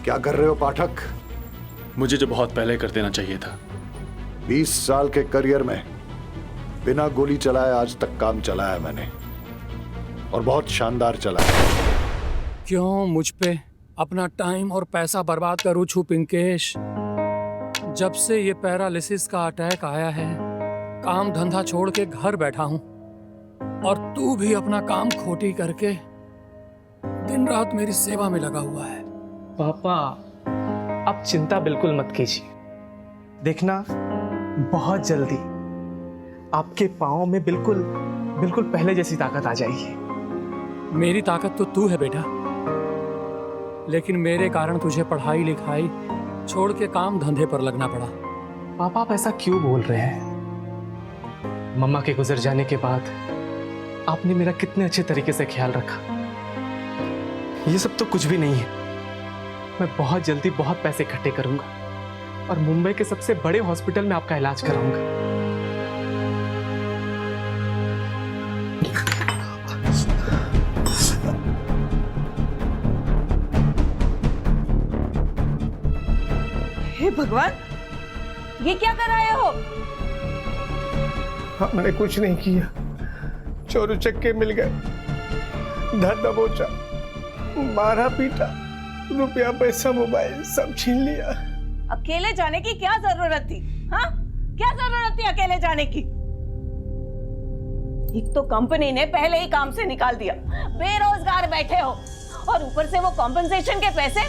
क्या कर रहे हो पाठक? मुझे जो बहुत पहले कर देना चाहिए था। 20 साल के करियर में बिना गोली चलाए आज तक काम चलाया मैंने, और बहुत शानदार चलाया। क्यों मुझ पे अपना टाइम और पैसा बर्बाद करूं छू पिंकेश? जब से ये पैरालिसिस का अटैक आया है, काम धंधा छोड़ के घर बैठा हूं, और तू भी अपना काम खोटी करके दिन रात मेरी सेवा में लगा हुआ है। पापा, आप चिंता बिल्कुल मत कीजिए। देखना, बहुत जल्दी आपके पाँव में बिल्कुल बिल्कुल पहले जैसी ताकत आ जाएगी। मेरी ताकत तो तू है बेटा, लेकिन मेरे कारण तुझे पढ़ाई लिखाई छोड़ के काम धंधे पर लगना पड़ा। पापा, आप ऐसा क्यों बोल रहे हैं? मम्मा के गुजर जाने के बाद आपने मेरा कितने अच्छे तरीके से ख्याल रखा। ये सब तो कुछ भी नहीं है। मैं बहुत जल्दी बहुत पैसे इकट्ठे करूंगा और मुंबई के सबसे बड़े हॉस्पिटल में आपका इलाज कराऊंगा। हे भगवान, ये क्या कर रहे हो? हमने कुछ नहीं किया। चोर उचक्के मिल गए, धर दबोचा, मारा पीटा, रुपया पैसा मोबाइल सब छीन लिया। अकेले जाने की क्या जरूरत थी? हाँ, क्या जरूरत थी अकेले जाने की? एक तो कंपनी ने पहले ही काम से निकाल दिया, बेरोजगार बैठे हो, और ऊपर से वो कॉम्पेंसेशन के पैसे।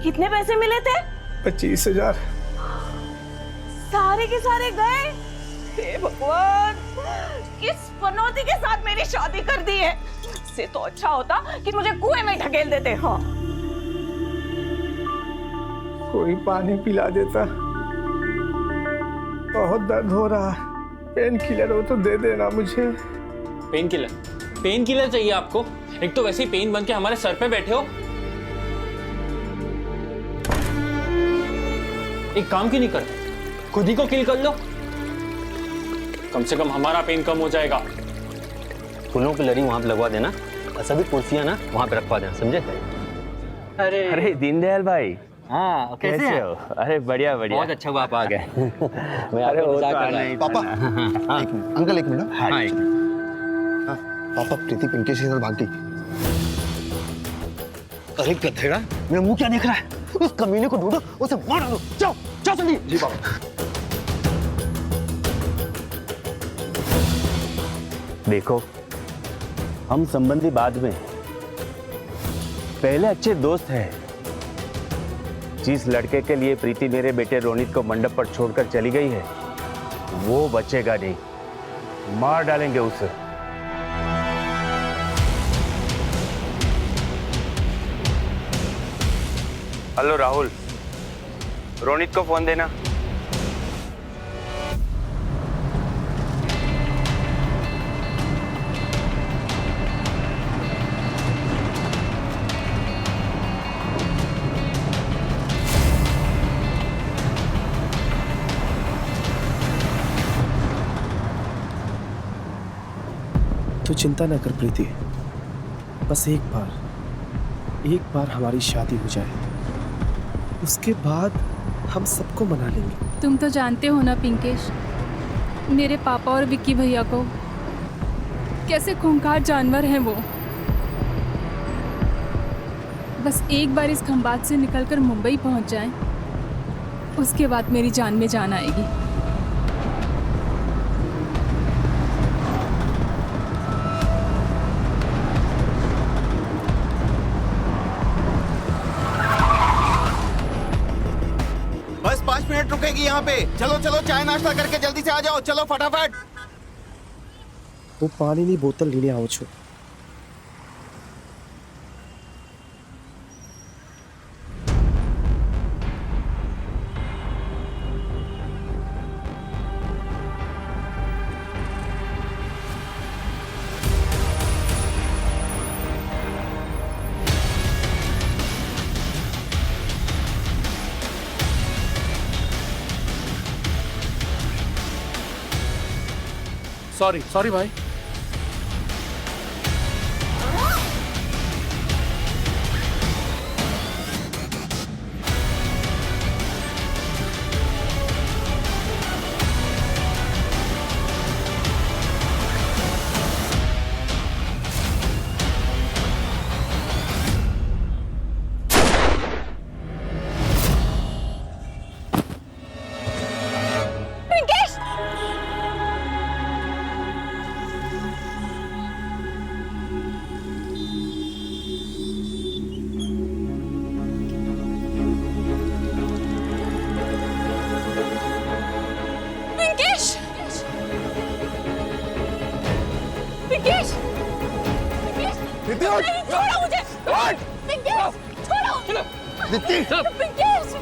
कितने पैसे मिले थे? 25,000। सारे के सारे गए। हे भगवान, किस पनौती के साथ मेरी शादी कर दी है। इससे तो अच्छा होता कि मुझे कुएं में ढकेल देते। हाँ, कोई पानी पिला देता। बहुत दर्द हो रहा है। पेन किलर हो तो दे देना मुझे। Pain killer? पेन किलर चाहिए आपको? एक तो वैसे ही पेन बन के हमारे सर पे बैठे हो। एक काम क्यों नहीं करते, खुद ही को किल कर लो। कम से कम हमारा पेन कम हो जाएगा। फूलों की लड़ी वहां पे लगवा देना और सभी कुर्सियां ना वहां पे रखवा देना, समझे? अरे दीनदयाल भाई, हाँ कैसे हो? अरे बढ़िया बढ़िया, बहुत अच्छा हुआ आप आ गए। मैं अरे पापा, अंकल एक मिनट। हाँ, पापा, प्रीति पिंकेश के साथ भाग गई। अरे गधेड़ा, मेरा मुंह क्या देख रहा है? उस कमीने को ढूंढो, उसे मार डालो। जाओ जाओ जल्दी। जी पापा। देखो, हम संबंधी बाद में, पहले अच्छे दोस्त हैं। जिस लड़के के लिए प्रीति मेरे बेटे रोनित को मंडप पर छोड़कर चली गई है, वो बचेगा नहीं, मार डालेंगे उसे। हेलो राहुल, रोनित को फोन देना। तू चिंता न कर प्रीति, बस एक बार हमारी शादी हो जाए, उसके बाद हम सबको मना लेंगे। तुम तो जानते हो ना पिंकेश, मेरे पापा और विक्की भैया को कैसे खूंखार जानवर हैं वो। बस एक बार इस खंबात से निकलकर मुंबई पहुंच जाएं, उसके बाद मेरी जान में जान आएगी। बस 5 मिनट रुकेगी यहाँ पे। चलो चलो, चाय नाश्ता करके जल्दी से आ जाओ। चलो फटाफट। वो पानी ની બોતલ લઈને આવો છો। सॉरी भाई। दीप्ति पिंकेश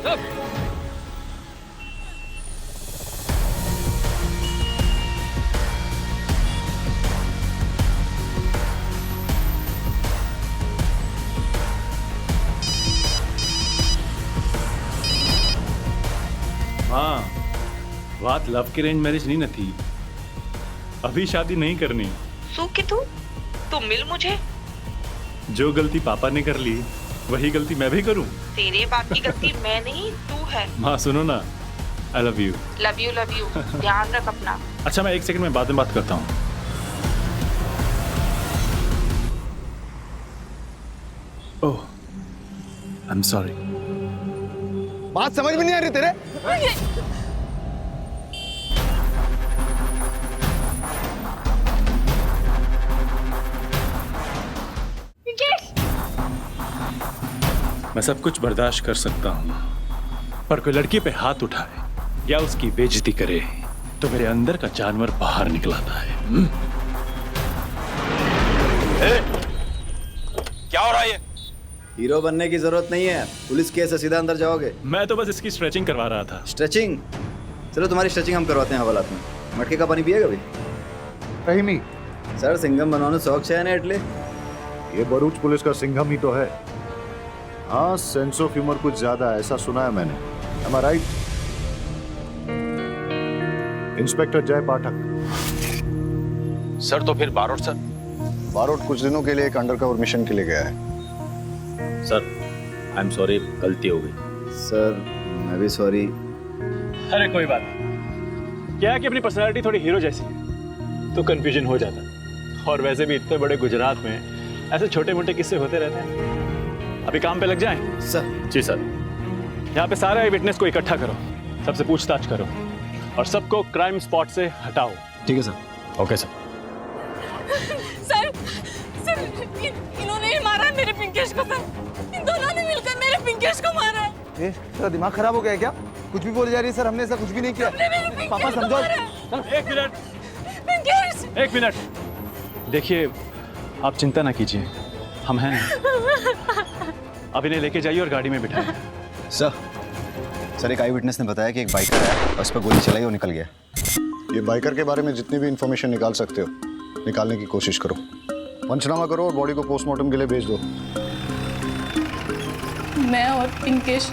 हाँ, बात लव की अरेंज मैरिज नहीं न थी। अभी शादी नहीं करनी। सू कि तू मिल मुझे। जो गलती पापा ने कर ली वही गलती मैं भी करूं। तेरे बाप की गलती मैं नहीं तू है। माँ सुनो ना, I love you. Love you ध्यान रख अपना। अच्छा मैं 1 सेकंड में बाद में बात करता हूँ। ओह, आई एम सॉरी। बात समझ में नहीं आ रही तेरे। मैं सब कुछ बर्दाश्त कर सकता हूँ, पर कोई लड़की पे हाथ उठाए या उसकी बेइज्जती करे तो मेरे अंदर का जानवर बाहर निकल आता है। क्या हो रहा है ये? हीरो बनने की जरूरत नहीं है, पुलिस केस है, सीधा अंदर जाओगे। मैं तो बस इसकी स्ट्रेचिंग करवा रहा था। स्ट्रेचिंग? चलो तुम्हारी स्ट्रेचिंग हम करवाते हैं हवालात में। मटके का पानी पिएगा भाई? रहीमी, सर सिंगम बनवाने शौक है ना एटले। ये भरूच पुलिस का सिंघम ही तो है। हाँ, सेंस ऑफ ह्यूमर कुछ ज्यादा है, ऐसा सुना है मैंने। Am I right? Inspector Jay Pathak. Sir तो फिर बारोट सर? बारोट कुछ दिनों के लिए एक अंडरकवर मिशन के लिए गया है। सर आई एम सॉरी, गलती हो गई। सर मैं भी सॉरी। अरे कोई बात नहीं, क्या है कि अपनी पर्सनालिटी थोड़ी हीरो जैसी है तो कंफ्यूजन हो जाता है। और वैसे भी इतने बड़े गुजरात में ऐसे छोटे मोटे किस्से होते रहते हैं। अभी काम पे लग जाएं? सर। जी सर। यहाँ पे सारे विटनेस को इकट्ठा करो, सबसे पूछताछ करो और सबको क्राइम स्पॉट से हटाओ। ठीक है सर। Okay sir. सर इन्होंने ही मारा है मेरे पिंकेश को। सर इन दोनों ने मिलकर मेरे पिंकेश को मारा है। तेरा दिमाग खराब हो गया है क्या? कुछ भी बोले जा रही है। सर हमने ऐसा कुछ भी नहीं किया। पापा समझो। एक मिनट, पिंकेश 1 मिनट। देखिए आप चिंता ना कीजिए, हम हैं। अब इन्हें लेके जाइए और गाड़ी में बिठाइए। सर एक आई विटनेस ने बताया कि एक बाइकर आया और उस पर गोली चलाई और निकल गया। ये बाइकर के बारे में जितनी भी इंफॉर्मेशन निकाल सकते हो निकालने की कोशिश करो। पंचनामा करो और बॉडी को पोस्टमार्टम के लिए भेज दो। मैं और पिंकेश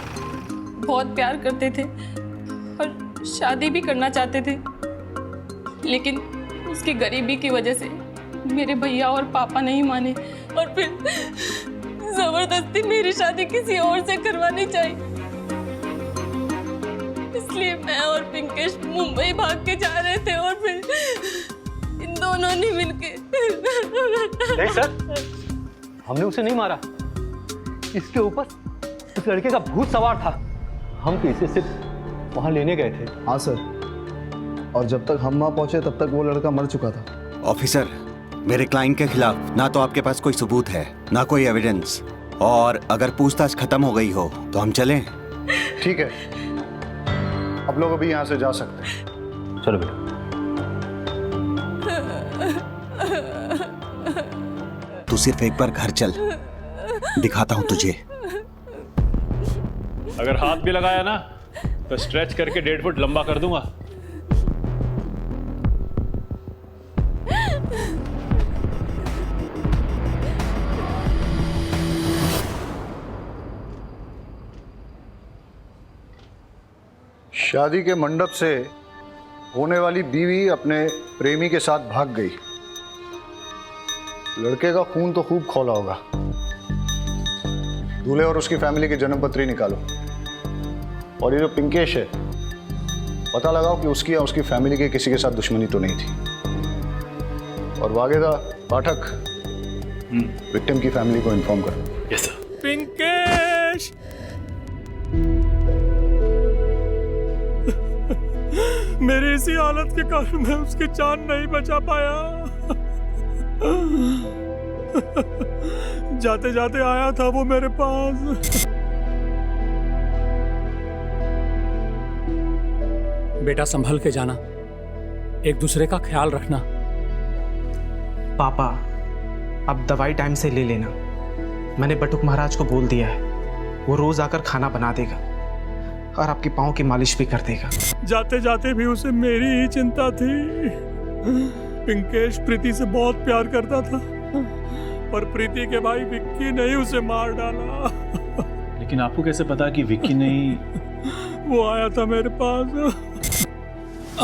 बहुत प्यार करते थे और शादी भी करना चाहते थे, लेकिन उसकी गरीबी की वजह से मेरे भैया और पापा नहीं माने और फिर जबरदस्ती मेरी शादी किसी और से करवानी चाहिए। इसलिए मैं और पिंकेश मुंबई भाग के जा रहे थे और फिर इन दोनों ने मिलके। नहीं सर, हमने उसे नहीं मारा। इसके ऊपर उस लड़के का भूत सवार था। हम तो इसे सिर्फ वहां लेने गए थे। हाँ सर, और जब तक हम वहाँ पहुंचे तब तक वो लड़का मर चुका था। ऑफिसर, मेरे क्लाइंट के खिलाफ ना तो आपके पास कोई सबूत है ना कोई एविडेंस, और अगर पूछताछ खत्म हो गई हो तो हम चलें। ठीक है, अब लोग अभी यहाँ से जा सकते हैं। चलो बेटा। तू सिर्फ एक बार घर चल, दिखाता हूं तुझे। अगर हाथ भी लगाया ना तो स्ट्रेच करके 1.5 फुट लंबा कर दूंगा। शादी के मंडप से होने वाली बीवी अपने प्रेमी के साथ भाग गई। लड़के का खून तो खूब खौला होगा। दूल्हे और उसकी फैमिली की जन्मपत्री निकालो, और ये जो पिंकेश है पता लगाओ कि उसकी या उसकी फैमिली के किसी के साथ दुश्मनी तो नहीं थी। और वागेदा पाठक विक्टिम की फैमिली को इन्फॉर्म करो। Yes sir. पिंकेश, मेरी इसी हालत के कारण मैं उसकी जान नहीं बचा पाया। जाते जाते आया था वो मेरे पास। बेटा संभल के जाना, एक दूसरे का ख्याल रखना। पापा अब दवाई टाइम से ले लेना। मैंने बटुक महाराज को बोल दिया है। वो रोज आकर खाना बना देगा और आपके पाँव की मालिश भी कर देगा। जाते जाते भी उसे मेरी ही चिंता थी। पिंकेश प्रीति से बहुत प्यार करता था, पर प्रीति के भाई विक्की ने ही उसे मार डाला। लेकिन आपको कैसे पता कि विक्की नहीं? वो आया था मेरे पास।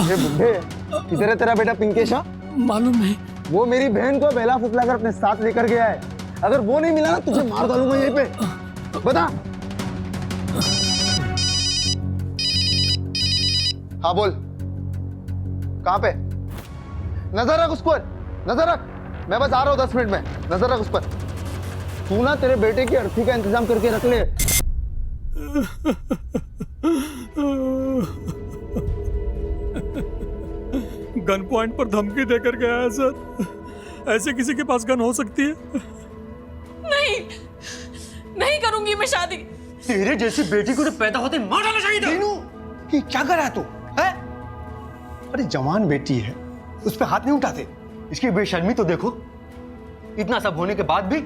ये बुड्ढे, किधर है तेरा बेटा पिंकेश? मालूम नहीं। वो मेरी बहन को बेला फुसला कर अपने साथ लेकर गया है। अगर वो नहीं मिला ना तुझे मार डालूंगा यहीं पे। बता। हाँ बोल, कहाँ पे? नजर रख उस पर, नजर रख। मैं बस आ रहा हूँ 10 मिनट में, नजर रख उस पर। तू ना तेरे बेटे की अर्थी का इंतजाम करके रख ले। गन पॉइंट पर धमकी देकर गया है सर। ऐसे किसी के पास गन हो सकती है? नहीं, नहीं करूंगी मैं शादी। तेरे जैसी बेटी को तो पैदा होते मार डालना चाहिए था। टीनू, ये क्या कर रहा है तू? है? अरे जवान बेटी है, उस पे हाथ नहीं उठाते। इसकी बेशर्मी तो देखो, इतना सब होने के बाद भी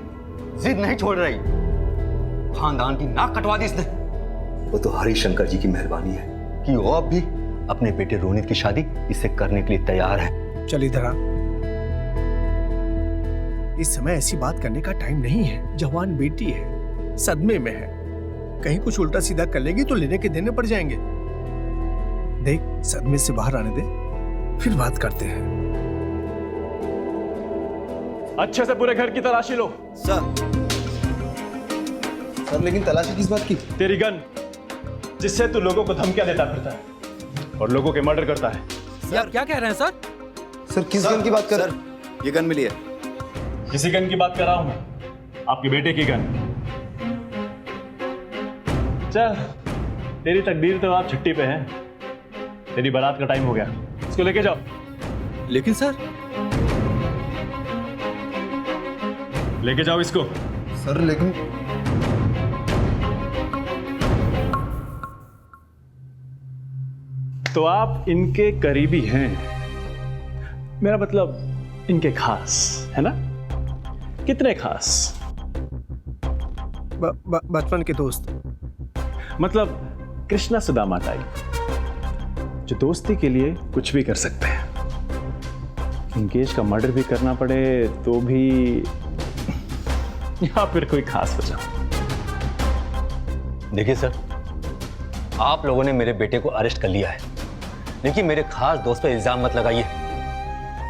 जिद नहीं छोड़ रही। खानदान की नाक कटवा दी इसने। वो तो हरिशंकर जी की मेहरबानी है कि वो अब भी अपने बेटे रोनित की शादी इससे करने के लिए तैयार है। चल इधर आ। इस समय ऐसी बात करने का टाइम नहीं है। जवान बेटी है, सदमे में है, कहीं कुछ उल्टा सीधा कर लेगी तो लेने के देने पड़ जाएंगे। देख, सदमे से बाहर आने दे, फिर बात करते हैं। अच्छे से पूरे घर की तलाशी लो। सर लेकिन तलाशी किस बात की? तेरी गन, जिससे तू लोगों को धमकियां देता फिरता है और लोगों के मर्डर करता है। आप क्या कह रहे हैं सर? सर किस गन की बात कर रहे हैं? ये गन मिली है। किसी गन की बात कर रहा हूं मैं, आपके बेटे की गन। चल, तेरी तकदीर तो आप छुट्टी पे है। तेरी बारात का टाइम हो गया, इसको लेके जाओ। लेकिन सर, लेके जाओ इसको। सर लेकिन तो आप इनके करीबी हैं, मेरा मतलब इनके खास है ना? कितने खास? बचपन के दोस्त। मतलब कृष्णा सुदामा टाइप, जो दोस्ती के लिए कुछ भी कर सकते हैं। पिंकेश का मर्डर भी करना पड़े तो भी, या फिर कोई खास वजह। देखिए सर, आप लोगों ने मेरे बेटे को अरेस्ट कर लिया है, लेकिन मेरे खास दोस्त पे इल्जाम मत लगाइए।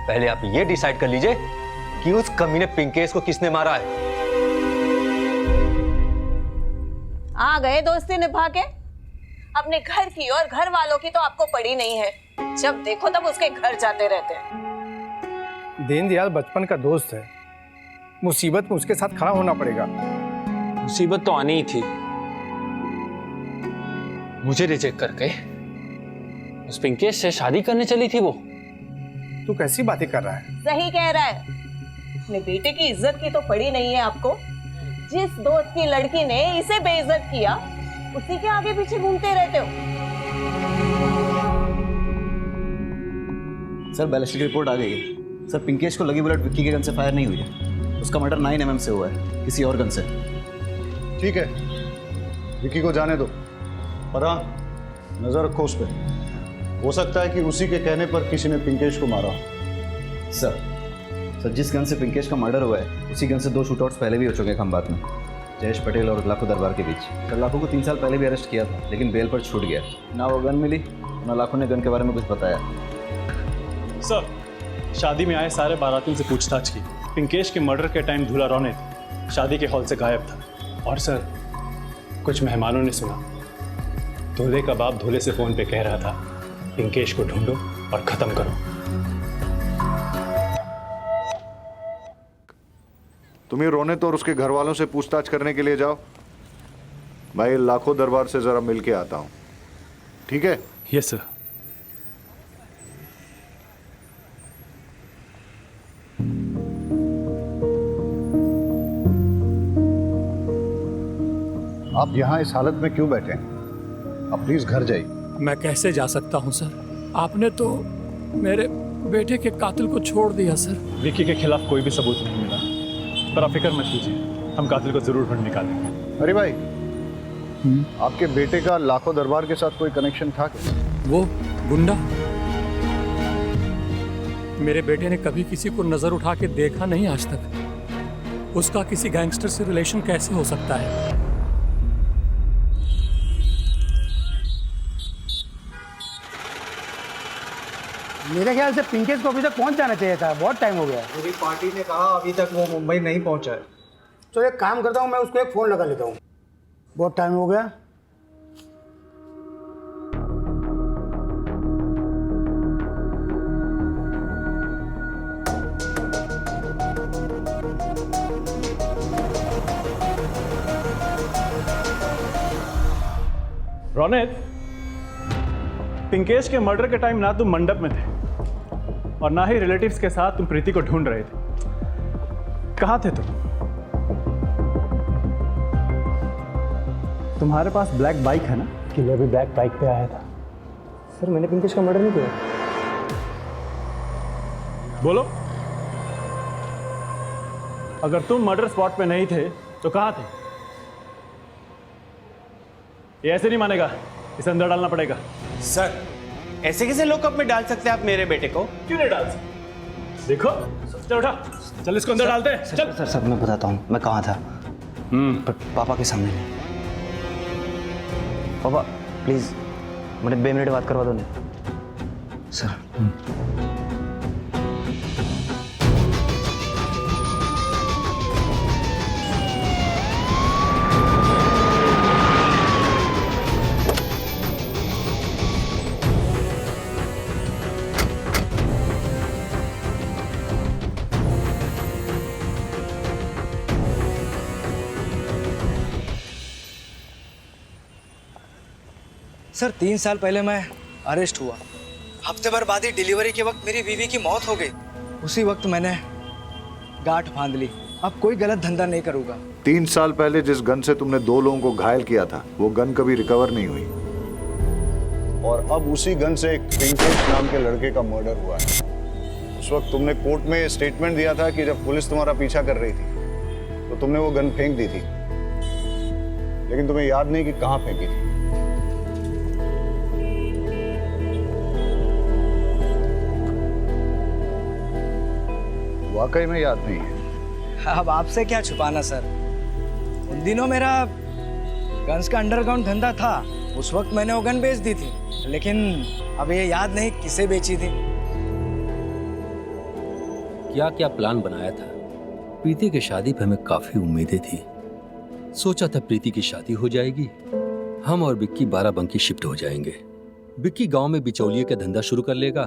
पहले आप ये डिसाइड कर लीजिए कि उस कमीने पिंकेश को किसने मारा है। आ गए दोस्ती निभा के। अपने घर की और घर वालों की तो आपको पड़ी नहीं है। जब देखो तब उसके घर जाते रहते हैं। दीनदयाल बचपन का दोस्त है, मुसीबत में उसके साथ खड़ा होना पड़ेगा। मुसीबत तो आनी ही थी। मुझे रिजेक्ट करके उस पिंकेश से शादी करने चली थी वो। तू कैसी बातें कर रहा है? सही कह रहा है। अपने बेटे की इज्जत की तो पड़ी नहीं है आपको। जिस दोस्त की लड़की ने इसे बेइज्जत किया, उसी के आगे पीछे घूमते रहते हो। सर बैलिस्टिक रिपोर्ट आ गई है। सर पिंकेश को लगी बुलेट विक्की के गन से फायर नहीं हुई है। उसका मर्डर 9 mm से हुआ है, किसी और गन से। ठीक है, विक्की को जाने दो, पर हाँ नजर रखो उस पर। हो सकता है कि उसी के कहने पर किसी ने पिंकेश को मारा। सर जिस गन से पिंकेश का मर्डर हुआ है, उसी गन से 2 शूटआउट्स पहले भी हो चुके हैं खंबात में, जयेश पटेल और लाखो दरबार के बीच। सर लाखो को 3 साल पहले भी अरेस्ट किया था, लेकिन बेल पर छूट गया। ना वो गन मिली, ना लाखो ने गन के बारे में कुछ बताया। सर, शादी में आए सारे बारातियों से पूछताछ की। पिंकेश के मर्डर के टाइम दूल्हा रोनित शादी के हॉल से गायब था। और सर, कुछ मेहमानों ने सुना दूल्हे का बाप दूल्हे से फोन पे कह रहा था, पिंकेश को ढूंढो और खत्म करो। तुम्हें रोनित और उसके घर वालों से पूछताछ करने के लिए जाओ। मैं लाखों दरबार से जरा मिल के आता हूं, ठीक है? Yes sir. आप यहाँ इस हालत में क्यों बैठे हैं? आप प्लीज घर जाइए। मैं कैसे जा सकता हूँ सर? आपने तो मेरे बेटे के कातिल को छोड़ दिया सर। विक्की के खिलाफ कोई भी सबूत नहीं मिला, पर आप फिक्र मत कीजिए, हम कातिल को जरूर ढूंढ निकालेंगे। अरे भाई, आपके बेटे का लाखों दरबार के साथ कोई कनेक्शन था क्या? वो गुंडा मेरे बेटे ने कभी किसी को नजर उठा के देखा नहीं आज तक। उसका किसी गैंगस्टर से रिलेशन कैसे हो सकता है? मेरे ख्याल से पिंकेश को अभी तक पहुंच जाना चाहिए था, बहुत टाइम हो गया। मेरी पार्टी ने कहा अभी तक वो मुंबई नहीं पहुंचा है। चलो एक काम करता हूँ, मैं उसको एक फ़ोन लगा लेता हूँ। बहुत टाइम हो गया। रोनित, पिंकेश के मर्डर के टाइम ना तुम मंडप में थे और ना ही रिलेटिव्स के साथ तुम प्रीति को ढूंढ रहे थे। कहाँ थे तुम? तुम्हारे पास ब्लैक बाइक है ना? किले भी ब्लैक बाइक पे आया था। सर मैंने पिंकेश का मर्डर नहीं किया। बोलो, अगर तुम मर्डर स्पॉट पे नहीं थे तो कहाँ थे? ये ऐसे नहीं मानेगा, इसे अंदर डालना पड़ेगा। सर ऐसे कैसे लॉकअप में डाल सकते हैं आप मेरे बेटे को? क्यों नहीं डाल सकते? देखो, चल उठा, चल इसको अंदर डालते हैं। चल। सर मैं बताता हूँ मैं कहाँ था। पर पापा के सामने नहीं। पापा प्लीज मुझे 2 मिनट बात करवा दो ना सर। सर 3 साल पहले मैं अरेस्ट हुआ। हफ्ते भर बाद ही डिलीवरी के वक्त मेरी बीवी की मौत हो गई। उसी वक्त मैंने गांठ बांध ली, अब कोई गलत धंधा नहीं करूँगा। 3 साल पहले जिस गन से तुमने 2 लोगों को घायल किया था वो गन कभी रिकवर नहीं हुई, और अब उसी गन से एक पिंकेश नाम के लड़के का मर्डर हुआ है। उस वक्त तुमने कोर्ट में स्टेटमेंट दिया था कि जब पुलिस तुम्हारा पीछा कर रही थी तो तुमने वो गन फेंक दी थी, लेकिन तुम्हें याद नहीं कि कहाँ फेंकी थी। वाकई में याद नहीं है? अब आपसे क्या छुपाना सर। उन दिनों मेरा गन्स का अंडरग्राउंड धंधा था, उस वक्त मैंने वो गन बेच दी थी, लेकिन अब ये याद नहीं किसे बेची थी। क्या क्या प्लान बनाया था। प्रीति की शादी पे हमें काफी उम्मीदें थी। सोचा था प्रीति की शादी हो जाएगी, हम और बिक्की बाराबंकी शिफ्ट हो जाएंगे। बिक्की गांव में बिचौलिए का धंधा शुरू कर लेगा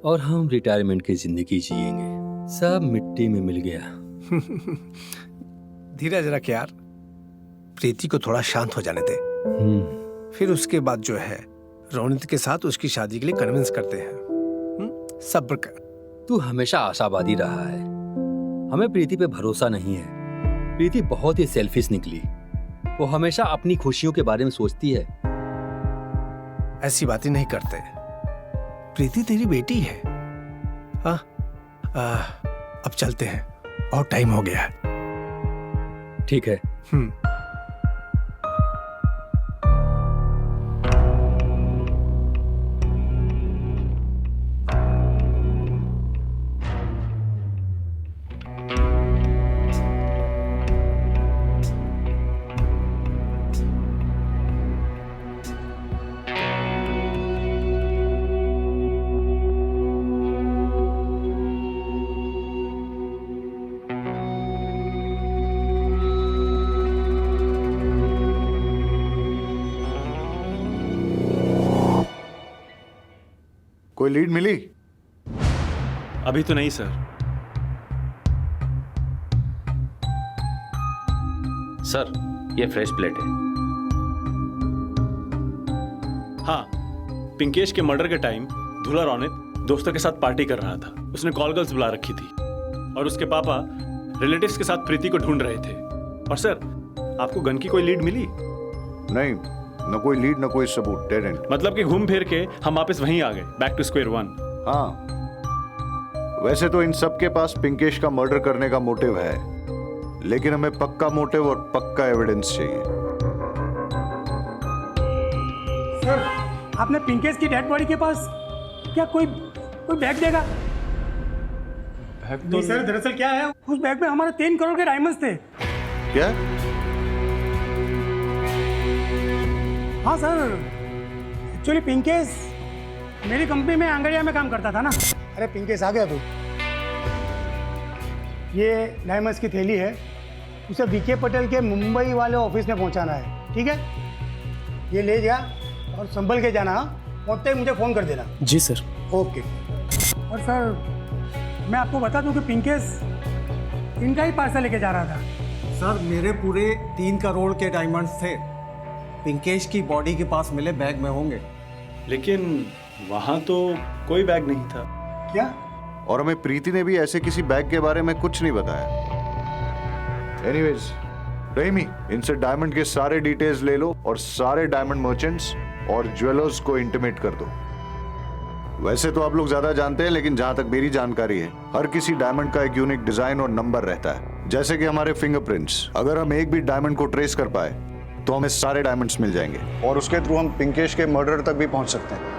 और हम रिटायरमेंट की जिंदगी जिएंगे। सब मिट्टी में मिल गया। धीरज रख यार, प्रीति को थोड़ा शांत हो जाने दे। फिर उसके बाद जो है रोनित के साथ उसकी शादी के लिए कन्विंस करते हैं। सब्र कर। तू हमेशा आशावादी रहा है, हमें प्रीति पे भरोसा नहीं है। प्रीति बहुत ही सेल्फिश निकली, वो हमेशा अपनी खुशियों के बारे में सोचती है। ऐसी बातें नहीं करते, प्रीति तेरी बेटी है। हाँ अब चलते हैं, बहुत टाइम हो गया है। ठीक है। कोई लीड मिली? अभी तो नहीं सर। सर ये फ्रेश प्लेट है। हाँ, पिंकेश के मर्डर के टाइम धुला रोनित दोस्तों के साथ पार्टी कर रहा था। उसने कॉल गर्ल्स बुला रखी थी और उसके पापा रिलेटिव्स के साथ प्रीति को ढूंढ रहे थे। और सर, आपको गन की कोई लीड मिली? नहीं, न कोई लीड न कोई सबूत, डेड एंड। मतलब कि घूम फिर के हम वापस वहीं आ गए, बैक टू स्क्वायर वन। हाँ, वैसे तो इन सब के पास पिंकेश का मर्डर करने का मोटिव है, लेकिन हमें पक्का मोटिव और पक्का एविडेंस चाहिए। सर आपने पिंकेश की डेड बॉडी के पास क्या कोई बैग देगा? नहीं सर, दरअसल क्या है, उस बैग में हमारे 3 करोड़ के डायमंड्स थे। क्या? हाँ सर, एक्चुअली पिंकेश मेरी कंपनी में आंगड़िया में काम करता था ना। अरे पिंकेश आ गया तू। ये डायमंड्स की थैली है, उसे वीके पटेल के मुंबई वाले ऑफिस में पहुंचाना है, ठीक है? ये ले जा और संभल के जाना, पहुंचते ही मुझे फ़ोन कर देना। जी सर। ओके। और सर मैं आपको बता दूं कि पिंकेश इनका ही पार्सल लेके जा रहा था। सर मेरे पूरे 3 करोड़ के डायमंड्स थे, पिंकेश की बॉडी के पास मिले बैग में होंगे। लेकिन वहां तो कोई बैग नहीं था। क्या? और हमें प्रीति ने भी ऐसे किसी बैग के बारे में कुछ नहीं बताया। एनीवेज रहीमी, इनसे डायमंड के सारे डिटेल्स ले लो और सारे डायमंड मर्चेंट्स और ज्वेलर्स को इंटीमेट कर दो। वैसे तो आप लोग ज्यादा जानते हैं, लेकिन जहां तक मेरी जानकारी है, हर किसी डायमंड का एक यूनिक डिजाइन और नंबर रहता है, जैसे कि हमारे फिंगरप्रिंट्स। अगर हम एक भी डायमंड को ट्रेस कर पाए तो हमें सारे डायमंड्स मिल जाएंगे और उसके थ्रू हम पिंकेश के मर्डर तक भी पहुंच सकते हैं।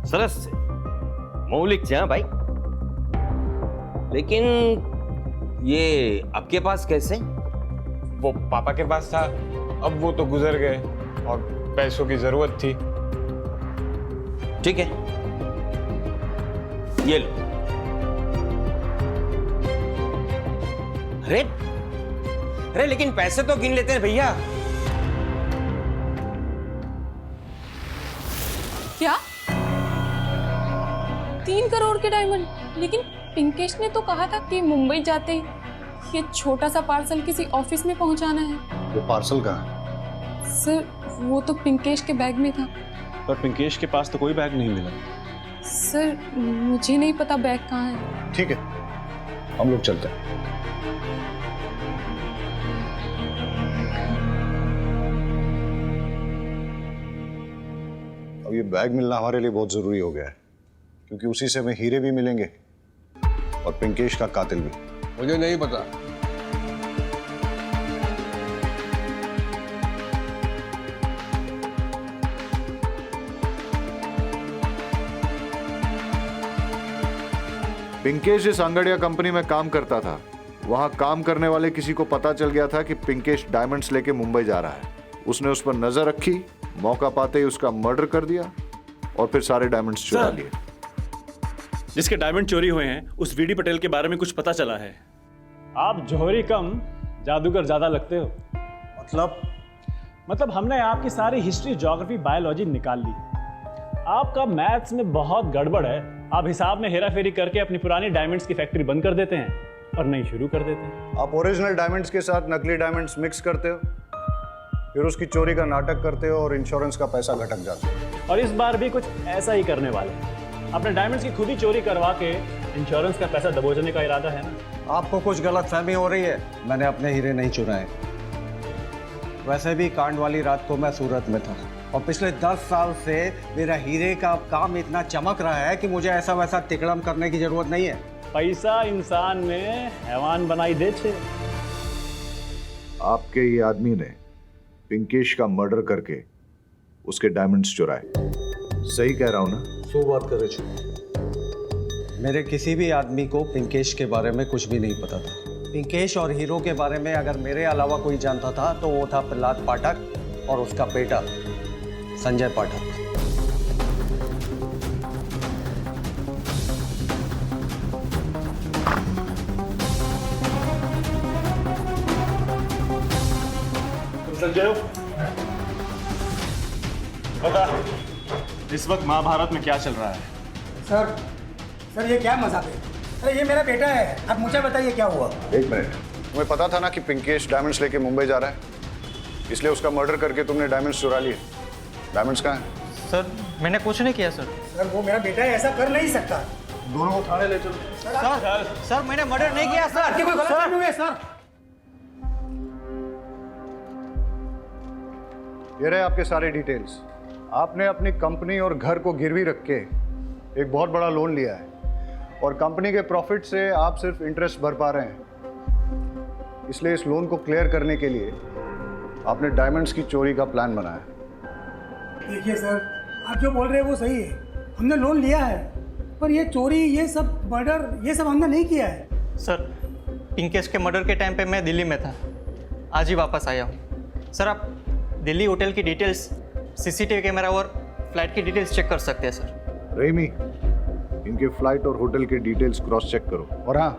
सरस से मौलिक से, हाँ भाई। लेकिन ये आपके पास कैसे? वो पापा के पास था, अब वो तो गुजर गए और पैसों की जरूरत थी। ठीक है, ये लो। अरे अरे लेकिन पैसे तो गिन लेते हैं भैया। क्या 3 करोड़ के डायमंड? लेकिन पिंकेश ने तो कहा था कि मुंबई जाते ये छोटा सा पार्सल किसी ऑफिस में पहुंचाना है। वो पार्सल कहाँ है? सर वो तो पिंकेश के बैग में था। पर पिंकेश के पास तो कोई बैग नहीं मिला। सर मुझे नहीं पता बैग कहाँ है। ठीक है, हम लोग चलते हैं। अब ये बैग मिलना हमारे लिए बहुत जरूरी हो गया है, क्योंकि उसी से हमें हीरे भी मिलेंगे और पिंकेश का कातिल भी। मुझे नहीं पता। पिंकेश जिस अंगड़िया कंपनी में काम करता था, वहां काम करने वाले किसी को पता चल गया था कि पिंकेश डायमंड्स लेके मुंबई जा रहा है। उसने उस पर नजर रखी, मौका पाते ही उसका मर्डर कर दिया और फिर सारे डायमंड्स चुरा लिए। जिसके डायमंड चोरी हुए हैं उस वीडी पटेल के बारे में कुछ पता चला है। आप जौहरी कम जादूगर ज्यादा लगते हो। मतलब हमने आपकी सारी हिस्ट्री, ज्योग्राफी, बायोलॉजी निकाल ली। आपका मैथ्स में बहुत गड़बड़ है। आप हिसाब में हेरा फेरी करके अपनी पुरानी डायमंड्स की फैक्ट्री बंद कर देते हैं और नई शुरू कर देते हैं। आप ओरिजिनल डायमंड्स के साथ नकली डायमंड्स मिक्स करते हो, फिर उसकी चोरी का नाटक करते हो और इंश्योरेंस का पैसा घटक जाता है। और इस बार भी कुछ ऐसा ही करने वाले हैं। अपने डायमंड्स की खुद ही चोरी करवा के इंश्योरेंस का पैसा दबोचने का इरादा है ना? आपको कुछ गलतफहमी हो रही है। मैंने अपने हीरे नहीं चुराए। वैसे भी कांड वाली रात को मैं सूरत में था और पिछले 10 साल से मेरा हीरे का काम इतना चमक रहा है कि मुझे ऐसा वैसा तिकड़म करने की जरूरत नहीं है। पैसा इंसान में हैवान बनाई दे छे। आपके ये आदमी ने पिंकेश का मर्डर करके उसके डायमंड्स चुराए। सही कह रहा हूं ना? सो बात कर रहे। मेरे किसी भी आदमी को पिंकेश के बारे में कुछ भी नहीं पता था। पिंकेश और हीरो के बारे में अगर मेरे अलावा कोई जानता था तो वो था प्रहलाद पाठक और उसका बेटा संजय पाठक। संजय, बता इस वक्त महाभारत में क्या चल रहा है? सर ये क्या मजाक है? अरे ये मेरा बेटा है, आप मुझे बताइए क्या हुआ। एक मिनट, तुम्हें पता था ना कि पिंकेश डायमंड्स लेके मुंबई जा रहा है, इसलिए उसका मर्डर करके तुमने डायमंड्स चुरा लिए। डायमंड्स कहाँ हैं? सर मैंने कुछ नहीं किया सर। सर वो मेरा बेटा है, ऐसा कर नहीं सकता। दोनों को थाने ले चलो। सर मैंने मर्डर नहीं किया सर। आपकी कोई गलती नहीं है सर। ये रहे आपके सारे डिटेल्स। आपने अपनी कंपनी और घर को गिरवी रख के एक बहुत बड़ा लोन लिया है और कंपनी के प्रॉफिट से आप सिर्फ इंटरेस्ट भर पा रहे हैं। इसलिए इस लोन को क्लियर करने के लिए आपने डायमंड्स की चोरी का प्लान बनाया। देखिए सर, आप जो बोल रहे हैं वो सही है, हमने लोन लिया है, पर ये चोरी, ये सब मर्डर, ये सब हमने नहीं किया है। सर, पिंकेश के मर्डर के टाइम पे मैं दिल्ली में था, आज ही वापस आया हूँ। सर, आप दिल्ली होटल की डिटेल्स, सीसीटीवी कैमरा और फ्लाइट की डिटेल्स चेक कर सकते हैं सर। रेमी, इनके फ्लाइट और होटल के डिटेल्स क्रॉस चेक करो। और हाँ,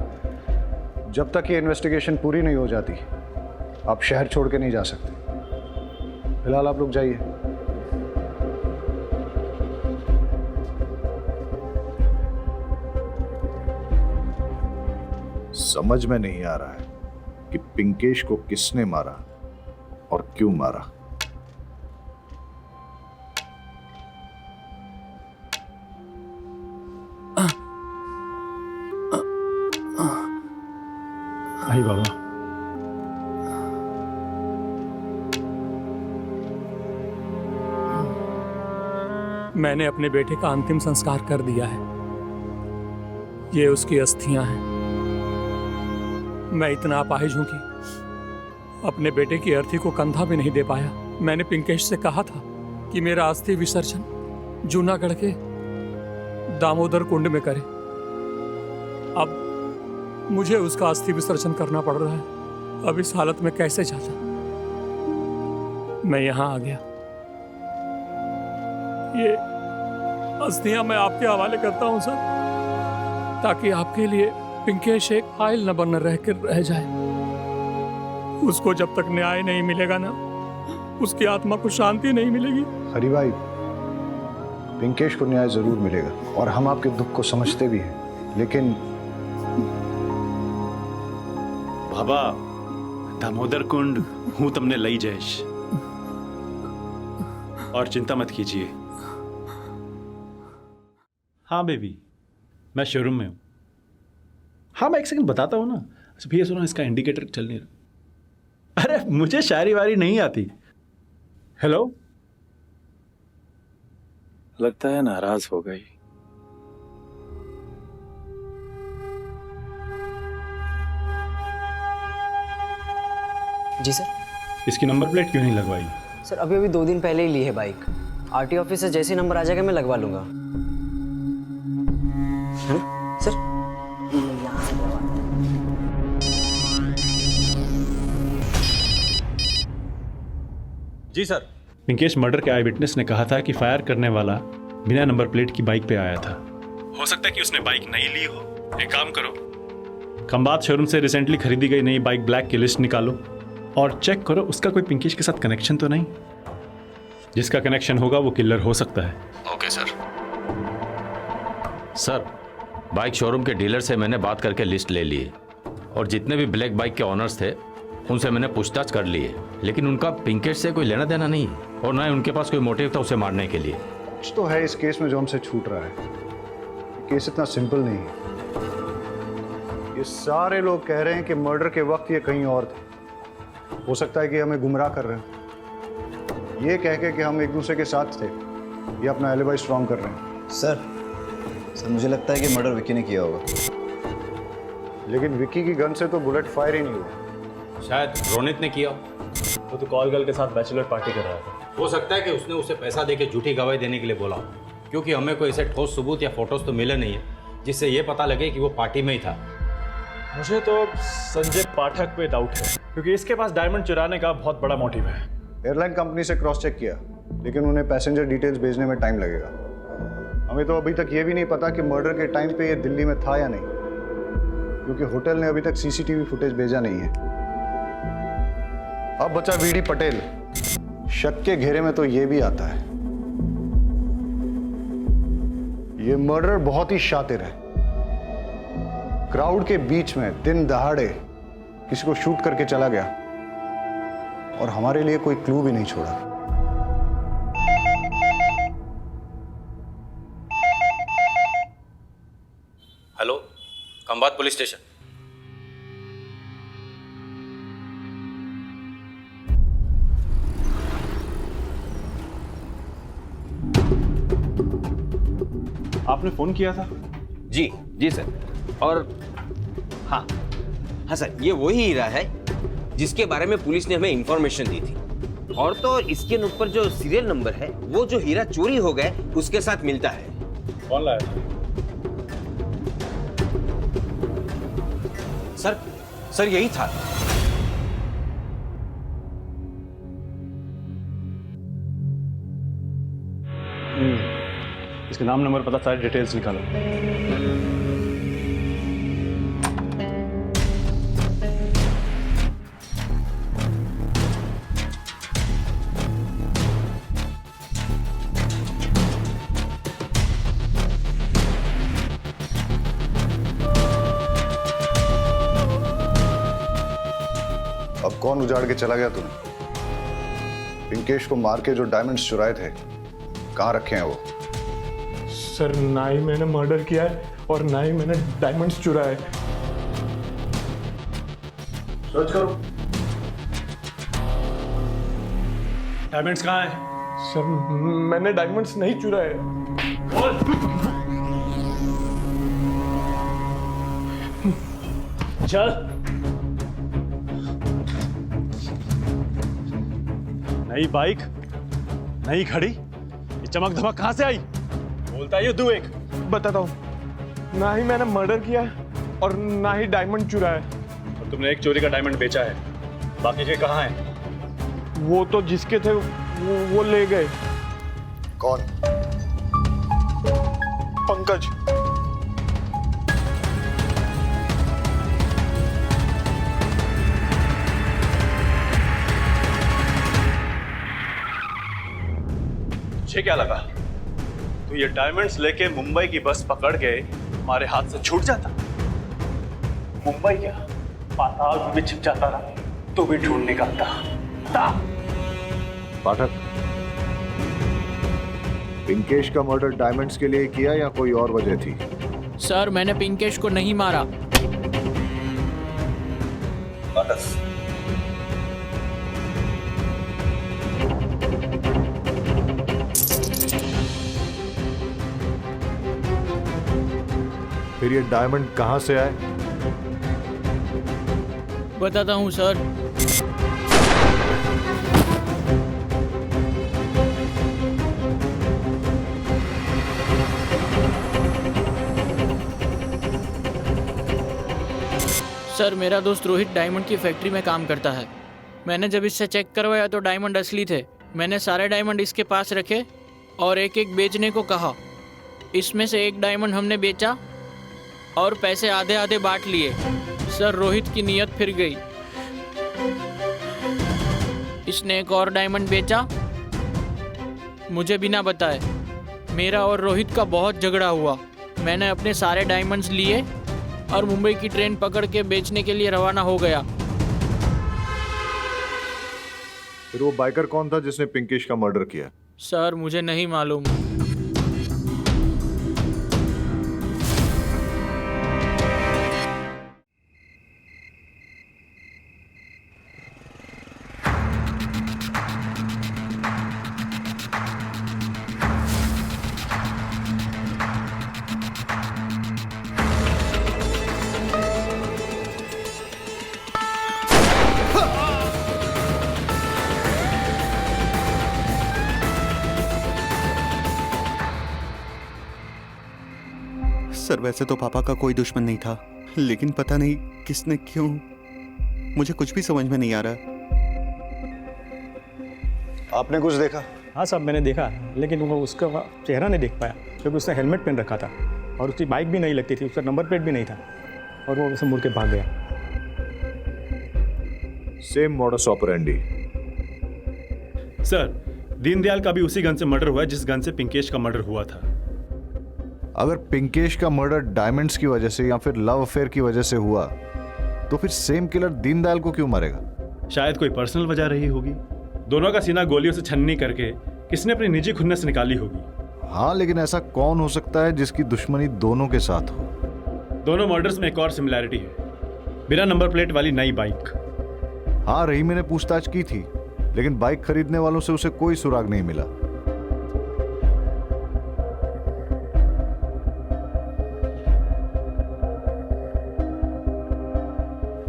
जब तक ये इन्वेस्टिगेशन पूरी नहीं हो जाती आप शहर छोड़ के नहीं जा सकते। फिलहाल आप लोग जाइए। समझ में नहीं आ रहा है कि पिंकेश को किसने मारा और क्यों मारा। आई बाबा। मैंने अपने बेटे का अंतिम संस्कार कर दिया है। ये उसकी अस्थियां हैं। मैं इतना अपाहिज हूं कि अपने बेटे की अर्थी को कंधा भी नहीं दे पाया। मैंने पिंकेश से कहा था कि मेरा अस्थि विसर्जन जूनागढ़ के दामोदर कुंड में करे। अब मुझे उसका अस्थि विसर्जन करना पड़ रहा है। अब इस हालत में कैसे जाता? मैं यहां आ गया। ये अस्थियां मैं आपके हवाले करता हूं सर, ताकि आपके लिए पिंकेश एक फाइल न बन रह जाए। उसको जब तक न्याय नहीं मिलेगा ना, उसकी आत्मा को शांति नहीं मिलेगी। हरी भाई, पिंकेश को न्याय जरूर मिलेगा और हम आपके दुख को समझते भी हैं, लेकिन बाबा, दामोदर कुंड हूं तुमने लई जयेश, और चिंता मत कीजिए। हाँ बेबी, मैं शोरूम में हूँ। हाँ, मैं एक सेकंड बताता हूँ ना। अच्छा भैया सुनो, इसका इंडिकेटर चल नहीं रहा। अरे मुझे शायरी वारी नहीं आती। हेलो, लगता है नाराज हो गई। जी सर। इसकी नंबर प्लेट क्यों नहीं लगवाई? सर, अभी 2 दिन पहले ही ली है बाइक। आरटी ऑफिस से जैसे नंबर आ जाएगा मैं लगवा लूंगा। है ना सर? यहाँ से लगवा। जी सर। पिंकेश मर्डर के आई विटनेस ने कहा था कि फायर करने वाला बिना नंबर प्लेट की बाइक पे आया था। हो सकता है कि उसने बाइक नहीं ली हो। एक काम करो, खंबात शोरूम से रिसेंटली खरीदी गई नई बाइक ब्लैक की लिस्ट निकालो और चेक करो उसका कोई पिंकेश के साथ कनेक्शन तो नहीं। जिसका कनेक्शन होगा वो किलर हो सकता है। Okay sir. Sir, bike showroom के डीलर से मैंने बात करके लिस्ट ले ली है और जितने भी ब्लैक बाइक के ऑनर्स थे उनसे मैंने पूछताछ कर ली है, लेकिन उनका पिंकेश से कोई लेना देना नहीं है और ना ही उनके पास कोई मोटिव था उसे मारने के लिए। कुछ तो है इस केस में जो हमसे छूट रहा है। केस इतना सिंपल नहीं है। ये सारे लोग कह रहे हैं कि मर्डर के वक्त ये कहीं और थे। हो सकता है कि हमें गुमराह कर रहे हैं, ये कह के कि हम एक दूसरे के साथ थे। ये अपना एलिबाई स्ट्रॉन्ग कर रहे हैं। सर, मुझे लगता है कि मर्डर विक्की ने किया होगा। लेकिन विक्की की गन से तो बुलेट फायर ही नहीं हुआ। शायद रोनित ने किया। वो तो कॉल गर्ल के साथ बैचलर पार्टी कर रहा था। हो सकता है कि उसने उसे पैसा देके झूठी गवाही देने के लिए बोला, क्योंकि हमें कोई ऐसे ठोस सबूत या फोटोज तो मिले नहीं है जिससे ये पता लगे कि वो पार्टी में ही था। मुझे तो संजय पाठक पे डाउट है, क्योंकि इसके पास डायमंड चुराने का बहुत बड़ा मोटिव है। एयरलाइन कंपनी से क्रॉस चेक किया, लेकिन उन्हें पैसेंजर डिटेल्स भेजने में टाइम लगेगा। हमें तो अभी तक ये भी नहीं पता कि मर्डर के टाइम पे ये दिल्ली में था या नहीं, क्योंकि होटल ने अभी तक सीसीटीवी फुटेज भेजा नहीं है। अब बचा वीडी पटेल। शक के घेरे में तो ये भी आता है। ये मर्डर बहुत ही शातिर है। क्राउड के बीच में दिन दहाड़े किसी को शूट करके चला गया और हमारे लिए कोई क्लू भी नहीं छोड़ा। Hello, Khambhat police station. आपने फोन किया था? जी जी सर। और हाँ हाँ सर, ये वही हीरा है जिसके बारे में पुलिस ने हमें इंफॉर्मेशन दी थी। और तो इसके ऊपर जो सीरियल नंबर है वो जो हीरा चोरी हो गए उसके साथ मिलता है। कौन लाया? सर यही था। इसके नाम नंबर पता सारी डिटेल्स निकालो। अब कौन उजाड़ के चला गया तुम्हें? पिंकेश को मार के जो डायमंड्स चुराए थे कहाँ रखे हैं वो? सर ना ही मैंने मर्डर किया है और ना ही मैंने डायमंड्स चुराए। सर्च करो। डायमंड्स कहाँ है? सर मैंने डायमंड्स नहीं चुराए। चल। नई बाइक, नई घड़ी, ये चमक धमक कहां से आई? बोलता है ये तू एक। बताता हूँ, ना ही मैंने मर्डर किया है और ना ही डायमंड चुराया है। और तुमने एक चोरी का डायमंड बेचा है, बाकी के कहाँ हैं? वो तो जिसके थे वो ले गए। कौन? पंकज। तुझे क्या लगा तू ये डायमंड्स लेके मुंबई की बस पकड़ के हमारे हाथ से छूट जाता? मुंबई क्या, पाताल में भी छिप जाता ना तो भी ढूंढ निकालता। पाठक, पिंकेश का मर्डर डायमंड्स के लिए किया या कोई और वजह थी? सर मैंने पिंकेश को नहीं मारा। फिर ये डायमंड कहां से आए? बताता हूँ सर। सर मेरा दोस्त रोहित डायमंड की फैक्ट्री में काम करता है। मैंने जब इससे चेक करवाया तो डायमंड असली थे। मैंने सारे डायमंड इसके पास रखे और एक एक बेचने को कहा। इसमें से एक डायमंड हमने बेचा और पैसे आधे आधे बांट लिए। सर रोहित की नीयत फिर गई। इसने एक और डायमंड बेचा मुझे बिना बताए। मेरा और रोहित का बहुत झगड़ा हुआ। मैंने अपने सारे डायमंड्स लिए और मुंबई की ट्रेन पकड़ के बेचने के लिए रवाना हो गया। फिर वो बाइकर कौन था जिसने पिंकेश का मर्डर किया? सर मुझे नहीं मालूम। सर वैसे तो पापा का कोई दुश्मन नहीं था, लेकिन पता नहीं किसने क्यों, मुझे कुछ भी समझ में नहीं आ रहा। आपने कुछ देखा? हाँ साहब मैंने देखा, लेकिन वो उसका चेहरा नहीं देख पाया क्योंकि उसने हेलमेट पहन रखा था और उसकी बाइक भी नहीं लगती थी, उसका नंबर प्लेट भी नहीं था और वो उसे मुड़ के भाग गया। Same modus operandi. Sir Deendayal का भी उसी गन से मर्डर हुआ है जिस गन से पिंकेश का मर्डर हुआ था। अगर पिंकेश का मर्डर डायमंड्स की वजह से या फिर लव अफेयर की वजह से हुआ तो फिर सेम किलर दीनदयाल को क्यों मारेगा? शायद कोई पर्सनल वजह रही होगी। दोनों का सीना गोलियों से छन्नी करके किसने अपनी निजी खुन्नस निकाली होगी। हाँ, लेकिन ऐसा कौन हो सकता है जिसकी दुश्मनी दोनों के साथ हो? दोनों मर्डर्स में एक और सिमिलैरिटी है, बिना नंबर प्लेट वाली नई बाइक। हाँ, रहीम ने पूछताछ की थी, लेकिन बाइक खरीदने वालों से उसे कोई सुराग नहीं मिला।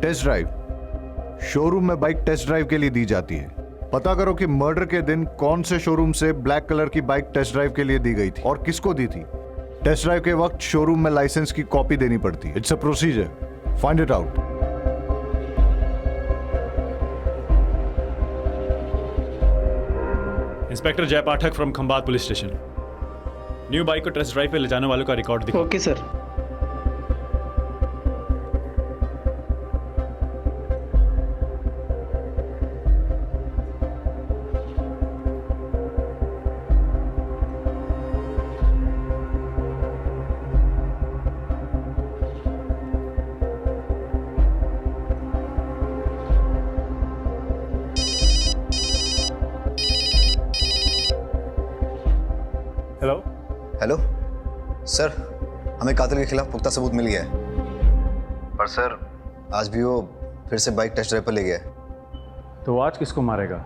Test drive. शोरूम में बाइक टेस्ट ड्राइव के लिए दी जाती है। पता करो कि मर्डर के दिन कौन से शोरूम से ब्लैक कलर की बाइक टेस्ट ड्राइव के लिए दी गई थी और किसको दी थी। टेस्ट ड्राइव के वक्त शोरूम में लाइसेंस की कॉपी देनी पड़ती है। It's a procedure, find it out. Inspector Jay Pathak from Khambhat police station. New bike को टेस्ट ड्राइव पे ले जाने वालों का रिकॉर्ड दिखाओ। Okay sir. Hello hello sir, हमें कातिल के खिलाफ पुख्ता सबूत मिल गया है, पर सर आज भी वो फिर से बाइक टेस्ट ड्राइव पर ले गया है। तो आज किसको मारेगा?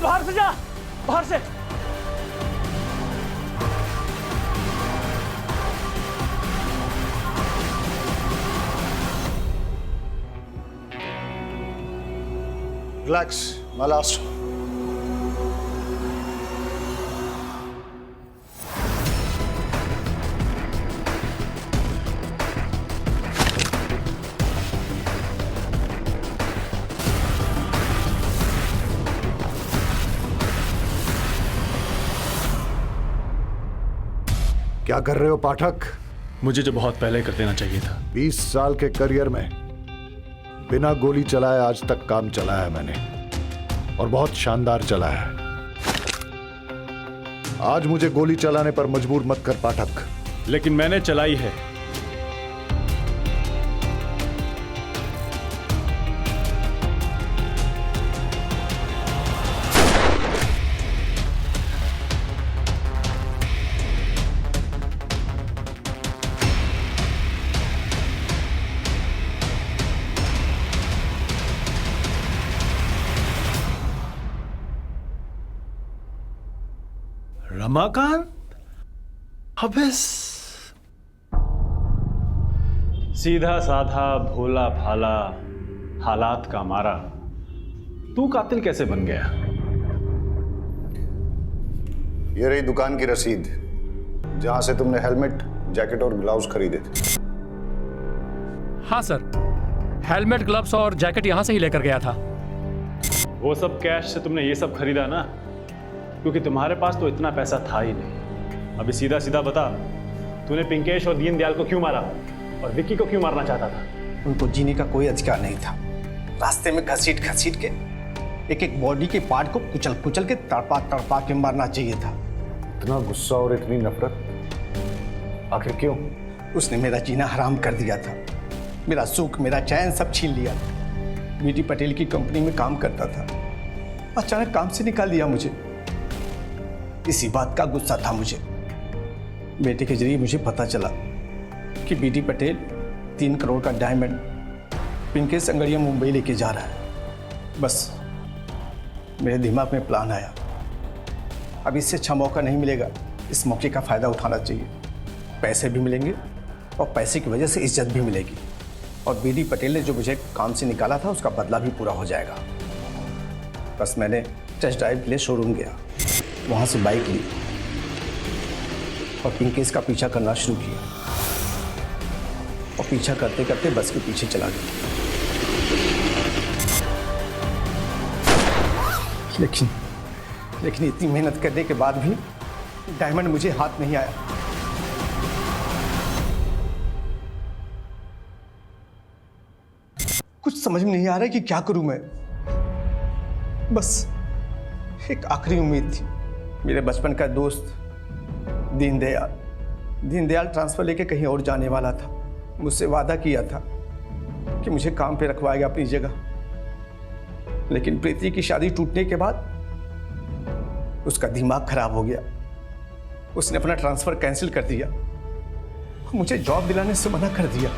बाहर से जा, बाहर से। Relax, my last. क्या कर रहे हो पाठक? मुझे जो बहुत पहले कर देना चाहिए था। 20 साल के करियर में बिना गोली चलाए आज तक काम चलाया है मैंने, और बहुत शानदार चला है। आज मुझे गोली चलाने पर मजबूर मत कर पाठक। लेकिन मैंने चलाई है। रमाकांत? अबे सीधा साधा भोला भाला हालात का मारा तू कातिल कैसे बन गया? ये रही दुकान की रसीद जहां से तुमने हेलमेट, जैकेट और ग्लव्स खरीदे थे। हाँ सर, हेलमेट, ग्लव्स और जैकेट यहां से ही लेकर गया था। वो सब कैश से तुमने ये सब खरीदा ना, क्योंकि तुम्हारे पास तो इतना पैसा था ही नहीं। अभी सीधा सीधा बता, तूने पिंकेश और दीनदयाल को क्यों मारा और विक्की को क्यों मारना चाहता था? उनको जीने का कोई अधिकार नहीं था। रास्ते में घसीट घसीट के एक एक बॉडी के पार्ट को कुचल कुचल के तड़पा के मारना चाहिए था। इतना गुस्सा और इतनी नफरत, आखिर क्यों? उसने मेरा जीना हराम कर दिया था, मेरा सुख, मेरा चैन सब छीन लिया। बीटी पटेल की कंपनी में काम करता था, अचानक काम से निकाल दिया मुझे। इसी बात का गुस्सा था मुझे। बेटे के जरिए मुझे पता चला कि बीटी पटेल 3 करोड़ का डायमंड पिंकेश अंगड़िया मुंबई लेके जा रहा है। बस मेरे दिमाग में प्लान आया, अब इससे अच्छा मौका नहीं मिलेगा, इस मौके का फ़ायदा उठाना चाहिए। पैसे भी मिलेंगे और पैसे की वजह से इज्जत भी मिलेगी, और बीडी पटेल ने जो मुझे काम से निकाला था उसका बदला भी पूरा हो जाएगा। बस मैंने टेस्ट ड्राइव के लिए शोरूम गया। वहां से बाइक ली और पिंकेश का पीछा करना शुरू किया और पीछा करते करते बस के पीछे चला गया। लेकिन इतनी मेहनत करने के बाद भी डायमंड मुझे हाथ नहीं आया। कुछ समझ में नहीं आ रहा है कि क्या करूं मैं। बस एक आखिरी उम्मीद थी। मेरे बचपन का दोस्त दीनदयाल ट्रांसफर लेके कहीं और जाने वाला था। मुझसे वादा किया था कि मुझे काम पे रखवाएगा अपनी जगह। लेकिन प्रीति की शादी टूटने के बाद उसका दिमाग खराब हो गया। उसने अपना ट्रांसफर कैंसिल कर दिया, मुझे जॉब दिलाने से मना कर दिया।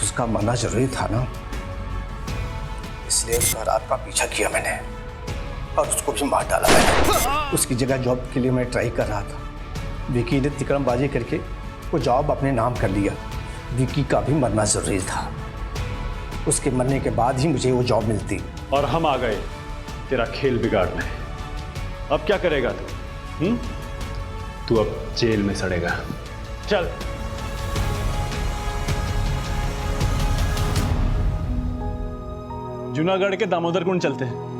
उसका मना जरूरी था ना, इसलिए उसका रात का पीछा किया मैंने और उसको भी मार डाला मैंने। उसकी जगह जॉब के लिए मैं ट्राई कर रहा था। विकी ने तिकड़मबाजी करके वो जॉब अपने नाम कर लिया। विकी का भी मरना जरूरी था, उसके मरने के बाद ही मुझे वो जॉब मिलती। और हम आ गए तेरा खेल बिगाड़ने। अब क्या करेगा तू? तू अब जेल में सड़ेगा। चल। जूनागढ़ के दामोदर कुंड चलते हैं।